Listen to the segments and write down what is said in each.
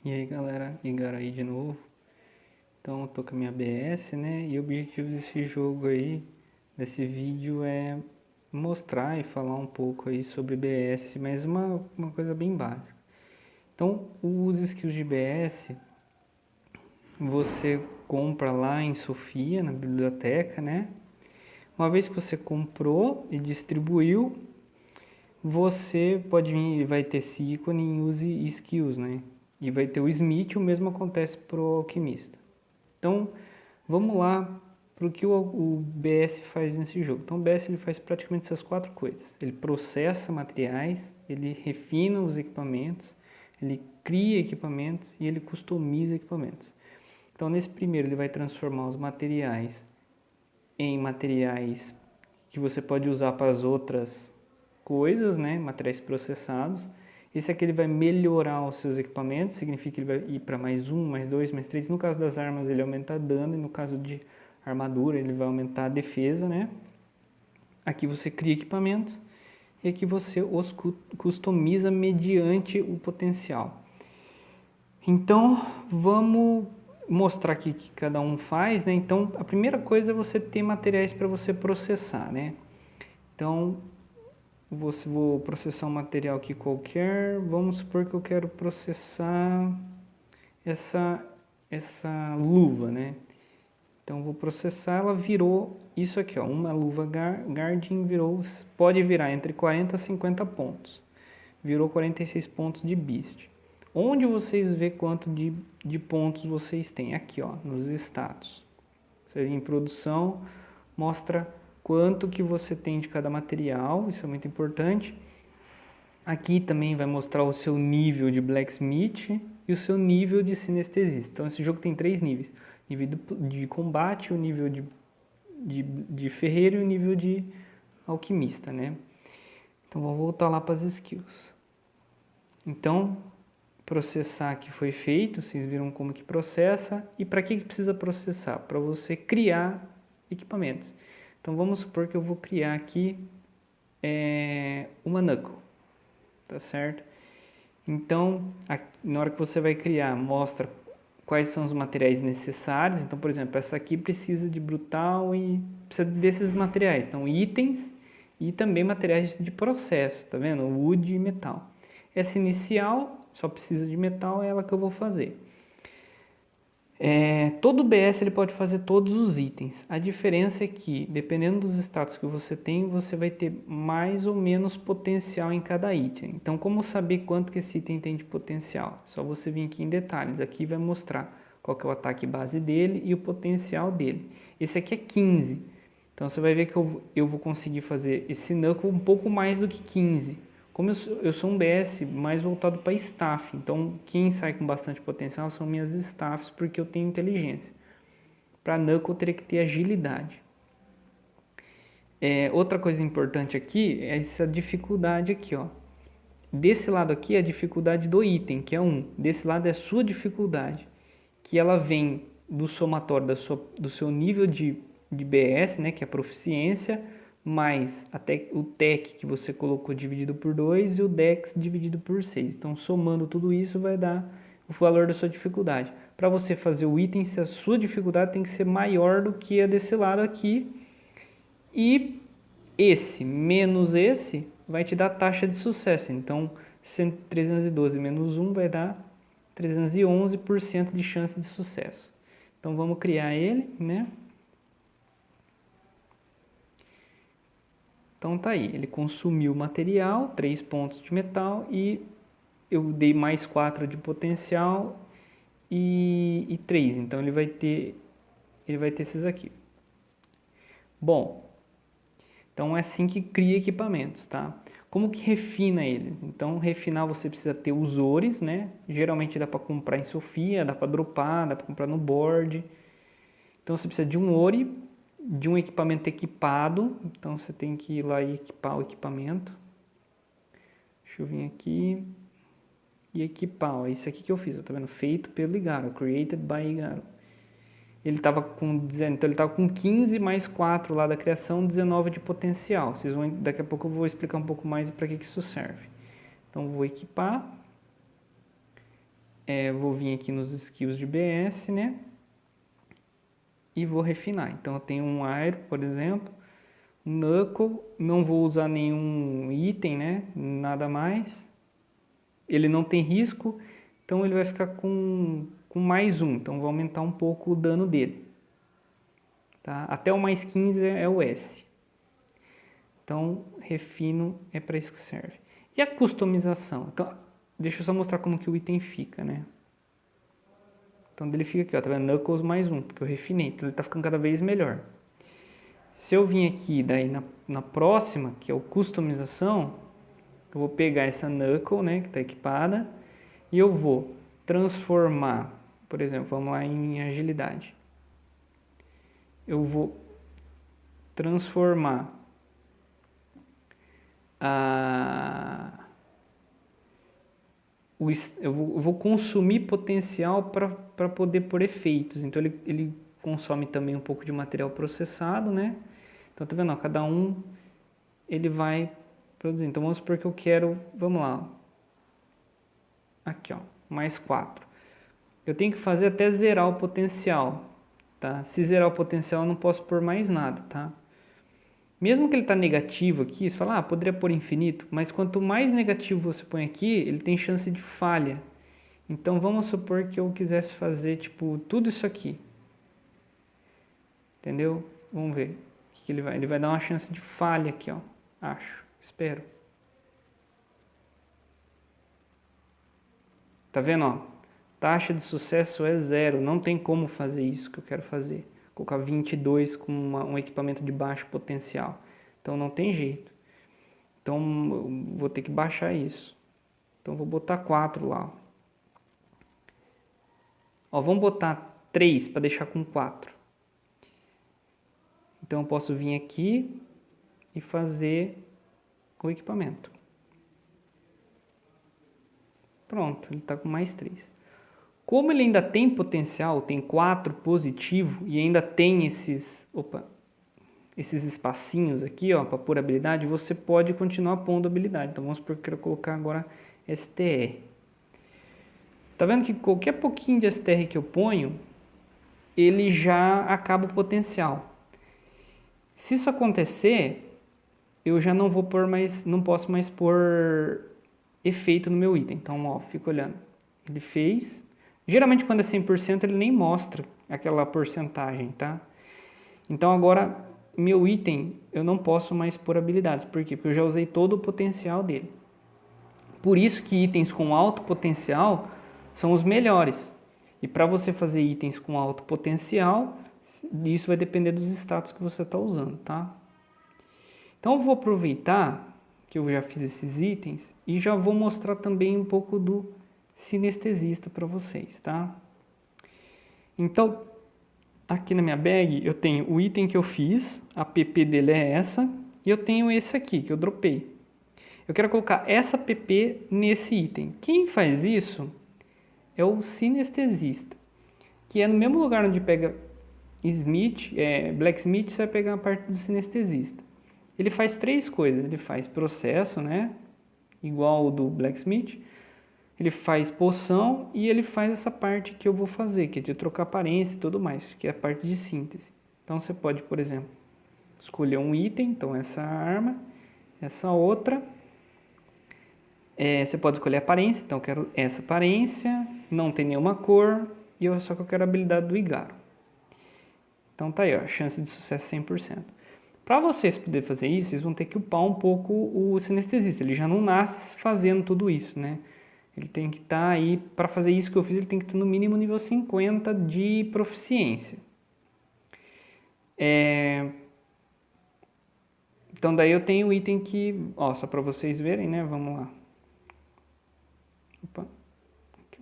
E aí galera, Igor aí de novo. Então eu tô com a minha BS, né? E o objetivo desse jogo aí, desse vídeo é mostrar e falar um pouco aí sobre BS, mas uma coisa bem básica. Então os skills de BS você compra lá em Sofia, na biblioteca, né? Uma vez que você comprou e distribuiu, você pode vir, vai ter esse ícone em use skills, né? E vai ter o Smith, o mesmo acontece para o alquimista. Então, vamos lá para o que o BS faz nesse jogo. Então, o BS ele faz praticamente essas quatro coisas. Ele processa materiais, ele refina os equipamentos, ele cria equipamentos e ele customiza equipamentos. Então, nesse primeiro, ele vai transformar os materiais em materiais que você pode usar para as outras coisas, né? Materiais processados. Esse aqui ele vai melhorar os seus equipamentos, significa que ele vai ir para mais 1, mais 2, mais 3. No caso das armas ele aumenta dano e no caso de armadura ele vai aumentar a defesa, né? Aqui você cria equipamentos e aqui você os customiza mediante o potencial. Então vamos mostrar aqui o que cada um faz, né? Então a primeira coisa é você ter materiais para você processar, né? Então vou processar um material aqui qualquer. Vamos supor que eu quero processar essa luva, né? Então vou processar, ela virou isso aqui, ó, uma luva Guardian virou, pode virar entre 40 e 50 pontos. Virou 46 pontos de Beast. Onde vocês vê quanto de pontos vocês têm? Aqui, ó, nos status. Você vem em produção, mostra quanto que você tem de cada material, isso é muito importante. Aqui também vai mostrar o seu nível de Blacksmith e o seu nível de Sinestesista. Então esse jogo tem 3 níveis. Nível de combate, o nível de ferreiro e o nível de alquimista, né? Então vamos voltar lá para as skills. Então, processar que foi feito, vocês viram como que processa. E para que precisa processar? Para você criar equipamentos. Então vamos supor que eu vou criar aqui uma Knuckle, tá certo? Então, na hora que você vai criar, mostra quais são os materiais necessários. Então, por exemplo, essa aqui precisa de brutal e precisa desses materiais. Então, itens e também materiais de processo, tá vendo? Wood e metal. Essa inicial só precisa de metal, é ela que eu vou fazer. Todo BS ele pode fazer todos os itens. A diferença é que, dependendo dos status que você tem, você vai ter mais ou menos potencial em cada item. Então, como saber quanto que esse item tem de potencial? Só você vir aqui em detalhes. Aqui vai mostrar qual que é o ataque base dele e o potencial dele. Esse aqui é 15. Então, você vai ver que eu vou conseguir fazer esse Knuckle um pouco mais do que 15. Como eu sou um BS mais voltado para staff, então quem sai com bastante potencial são minhas staffs, porque eu tenho inteligência. Para Knuckle eu teria que ter agilidade. Outra coisa importante aqui é essa dificuldade aqui, ó. Desse lado aqui é a dificuldade do item, que é 1. Desse lado é a sua dificuldade, que ela vem do somatório do seu nível de BS, né, que é a proficiência, mais até o Tech que você colocou dividido por 2 e o Dex dividido por 6. Então, somando tudo isso, vai dar o valor da sua dificuldade. Para você fazer o item, se a sua dificuldade tem que ser maior do que a desse lado aqui. E esse menos esse vai te dar taxa de sucesso. Então, 312 menos 1 vai dar 311% de chance de sucesso. Então, vamos criar ele, né? Então tá aí, ele consumiu material, 3 pontos de metal e eu dei mais 4 de potencial e 3, então ele vai ter esses aqui. Bom, então é assim que cria equipamentos, tá? Como que refina eles? Então refinar você precisa ter os ores, né? Geralmente dá para comprar em Sofia, dá para dropar, dá para comprar no board. Então você precisa de um ore, de um equipamento equipado, então você tem que ir lá e equipar o equipamento. Deixa eu vir aqui e equipar, ó, esse aqui que eu fiz, ó, tá vendo? Feito pelo Igaro, created by Igaro. Ele estava com 15 mais 4 lá da criação, 19 de potencial. Daqui a pouco eu vou explicar um pouco mais para que isso serve. Então vou equipar. vou vir aqui nos skills de BS, né? E vou refinar. Então, eu tenho um Aero, por exemplo, um Knuckle, não vou usar nenhum item, né? Nada mais. Ele não tem risco, então ele vai ficar com mais 1. Então, vou aumentar um pouco o dano dele. Tá? Até o mais 15 é o S. Então, refino é para isso que serve. E a customização? Então, deixa eu só mostrar como que o item fica, né? Então, ele fica aqui, ó, tá vendo? Knuckles mais 1, porque eu refinei. Então, ele tá ficando cada vez melhor. Se eu vim aqui, daí na próxima, que é o customização, eu vou pegar essa Knuckle, né, que tá equipada, e eu vou transformar, por exemplo, vamos lá em agilidade. Eu vou transformar eu vou consumir potencial para poder pôr efeitos. Então ele consome também um pouco de material processado, né? Então tá vendo? Ó, cada um ele vai produzir. Então vamos supor que eu quero, vamos lá, aqui ó, mais 4. Eu tenho que fazer até zerar o potencial, tá? Se zerar o potencial eu não posso pôr mais nada, tá? Mesmo que ele está negativo aqui, você fala, poderia pôr infinito, mas quanto mais negativo você põe aqui, ele tem chance de falha. Então vamos supor que eu quisesse fazer tipo tudo isso aqui. Entendeu? Vamos ver o que ele vai. Ele vai dar uma chance de falha aqui, ó. Acho, espero. Tá vendo, ó? Taxa de sucesso é 0, não tem como fazer isso que eu quero fazer. Colocar 22 com um equipamento de baixo potencial. Então não tem jeito. Então eu vou ter que baixar isso. Então vou botar 4 lá. Ó, vamos botar 3 para deixar com 4. Então eu posso vir aqui e fazer o equipamento. Pronto, ele está com mais 3. Como ele ainda tem potencial, tem 4 positivo e ainda tem esses espacinhos aqui, ó, para pôr habilidade, você pode continuar pondo habilidade. Então vamos supor que eu quero colocar agora STR. Tá vendo que qualquer pouquinho de STR que eu ponho, ele já acaba o potencial. Se isso acontecer, eu já não vou pôr mais, não posso mais pôr efeito no meu item. Então, ó, fica olhando. Ele fez. Geralmente quando é 100% ele nem mostra aquela porcentagem, tá? Então agora meu item eu não posso mais pôr habilidades. Por quê? Porque eu já usei todo o potencial dele. Por isso que itens com alto potencial são os melhores. E para você fazer itens com alto potencial, isso vai depender dos status que você está usando, tá? Então eu vou aproveitar que eu já fiz esses itens e já vou mostrar também um pouco do sinestesista para vocês, tá? Então, aqui na minha bag eu tenho o item que eu fiz, a pp dele é essa, e eu tenho esse aqui que eu dropei. Eu quero colocar essa pp nesse item. Quem faz isso é o sinestesista, que é no mesmo lugar onde pega Blacksmith, você vai pegar a parte do sinestesista. Ele faz 3 coisas, ele faz processo, né, igual o do Blacksmith, ele faz poção e ele faz essa parte que eu vou fazer, que é de trocar aparência e tudo mais, que é a parte de síntese. Então você pode, por exemplo, escolher um item, então essa arma, essa outra. Você pode escolher a aparência, então eu quero essa aparência, não tem nenhuma cor, só que eu quero a habilidade do Igaro. Então tá aí, ó, chance de sucesso 100%. Para vocês poderem fazer isso, vocês vão ter que upar um pouco o sinestesista. Ele já não nasce fazendo tudo isso, né? Ele tem que estar aí, para fazer isso que eu fiz, ele tem que ter no mínimo nível 50 de proficiência. Então daí eu tenho o item que, ó, só para vocês verem, né? Vamos lá. Opa. Aqui.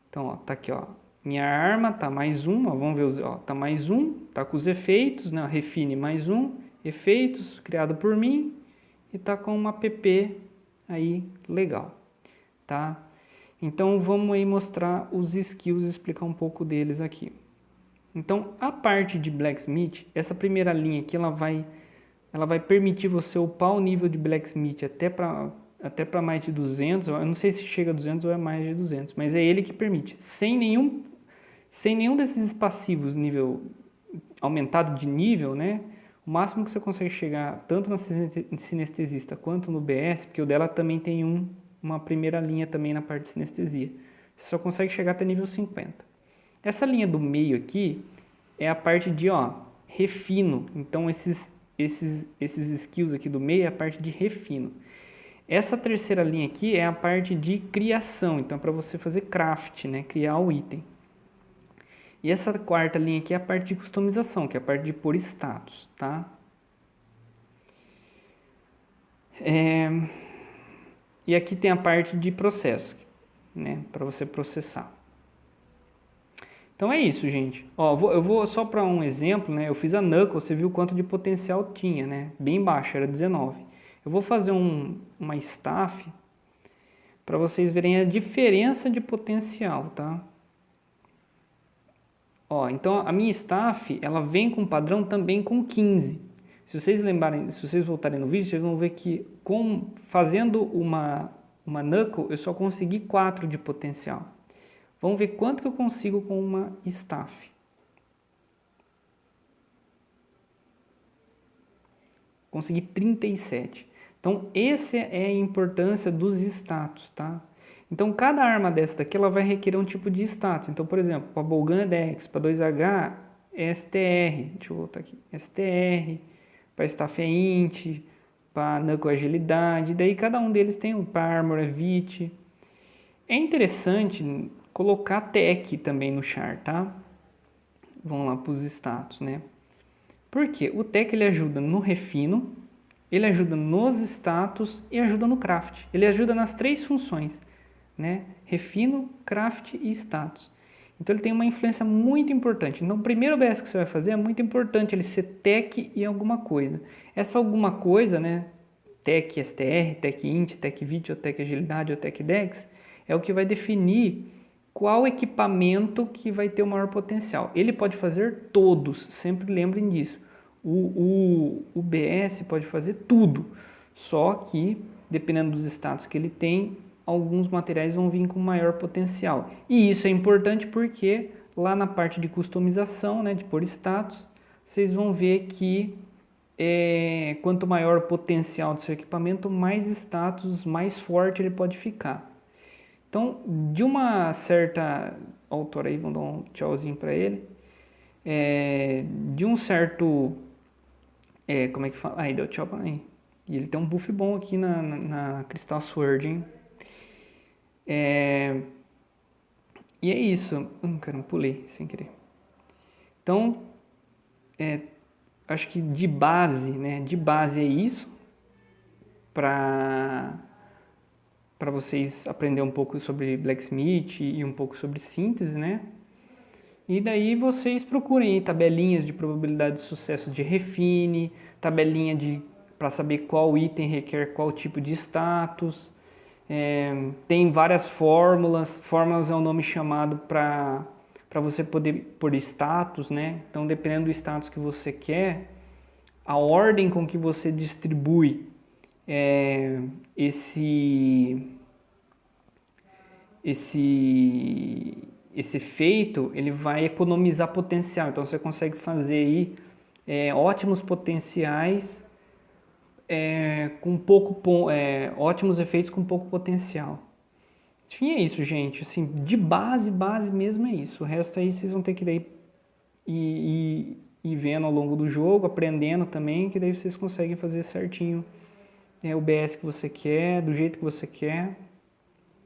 Então, ó, tá aqui, ó. Minha arma tá mais 1, ó, vamos ver, ó, tá mais 1, tá com os efeitos, né? Refine mais 1, efeitos, criado por mim, e tá com uma pp aí legal. Tá? Então vamos aí mostrar os skills e explicar um pouco deles aqui. Então a parte de Blacksmith, essa primeira linha aqui, ela vai permitir você upar o nível de Blacksmith até para mais de 200, eu não sei se chega a 200 ou é mais de 200, mas é ele que permite. Sem nenhum desses passivos nível aumentado de nível, né? O máximo que você consegue chegar, tanto na sinestesista quanto no BS, porque o dela também tem uma primeira linha também na parte de sinestesia. Você só consegue chegar até nível 50. Essa linha do meio aqui é a parte de, refino. Então, esses skills aqui do meio é a parte de refino. Essa terceira linha aqui é a parte de criação. Então, é para você fazer craft, né? Criar o item. E essa quarta linha aqui é a parte de customização, que é a parte de pôr status, tá? E aqui tem a parte de processo, né? Para você processar. Então é isso, gente. Eu vou só para um exemplo, né? Eu fiz a Knuckle, você viu quanto de potencial tinha, né? Bem baixo, era 19. Eu vou fazer uma staff para vocês verem a diferença de potencial, tá? Então a minha staff, ela vem com padrão também com 15. Se vocês lembrarem, se vocês voltarem no vídeo, vocês vão ver que fazendo uma Knuckle, eu só consegui 4 de potencial. Vamos ver quanto que eu consigo com uma staff. Consegui 37. Então, essa é a importância dos status, tá? Então, cada arma dessa daqui, ela vai requerer um tipo de status. Então, por exemplo, para Bolgan é Dex, para 2H é STR. Deixa eu voltar aqui. STR, para Staff é Int, para Knuckle é Agilidade. Daí, cada um deles tem para Armor é Vit. É interessante colocar Tech também no char, tá? Vamos lá para os status, né? Por quê? O Tech ele ajuda no refino, ele ajuda nos status e ajuda no craft. Ele ajuda nas 3 funções, né? Refino, craft e status. Então ele tem uma influência muito importante. Então o primeiro OBS que você vai fazer é muito importante ele ser Tech e alguma coisa. Essa alguma coisa, né? Tech STR, Tech Int, Tech Vit, ou Tech Agilidade, ou Tech Dex, é o que vai definir qual equipamento que vai ter o maior potencial. Ele pode fazer todos, sempre lembrem disso. O BS pode fazer tudo, só que, dependendo dos status que ele tem, alguns materiais vão vir com maior potencial. E isso é importante porque lá na parte de customização, né, de pôr status, vocês vão ver que quanto maior o potencial do seu equipamento, mais status, mais forte ele pode ficar. Então, de uma certa autora aí, vamos dar um tchauzinho para ele, de um certo, como é que fala? Aí, deu tchau para mim. E ele tem um buff bom aqui na Crystal Sword, hein? E é isso. Caramba, pulei sem querer. Então, acho que de base, né? De base é isso. Para vocês aprender um pouco sobre Blacksmith e um pouco sobre síntese, né? E daí vocês procurem tabelinhas de probabilidade de sucesso de refine, tabelinha para saber qual item requer qual tipo de status. Tem várias fórmulas. Fórmulas é um nome chamado para você poder pôr status, né? Então, dependendo do status que você quer, a ordem com que você distribui esse efeito, ele vai economizar potencial. Então você consegue fazer aí ótimos potenciais com ótimos efeitos com pouco potencial. Enfim, é isso, gente. Assim, de base mesmo é isso. O resto aí vocês vão ter que daí ir vendo ao longo do jogo, aprendendo também, que daí vocês conseguem fazer certinho o BS que você quer, do jeito que você quer.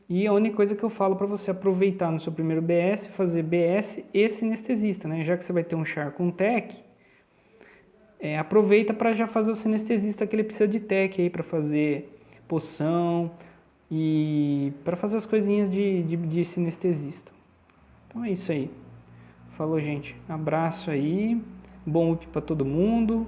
E a única coisa que eu falo para você aproveitar no seu primeiro BS, fazer BS e sinestesista, né? Já que você vai ter um char com tech, aproveita para já fazer o sinestesista que ele precisa de tech aí para fazer poção e para fazer as coisinhas de sinestesista. Então é isso aí. Falou, gente. Abraço aí. Bom up para todo mundo.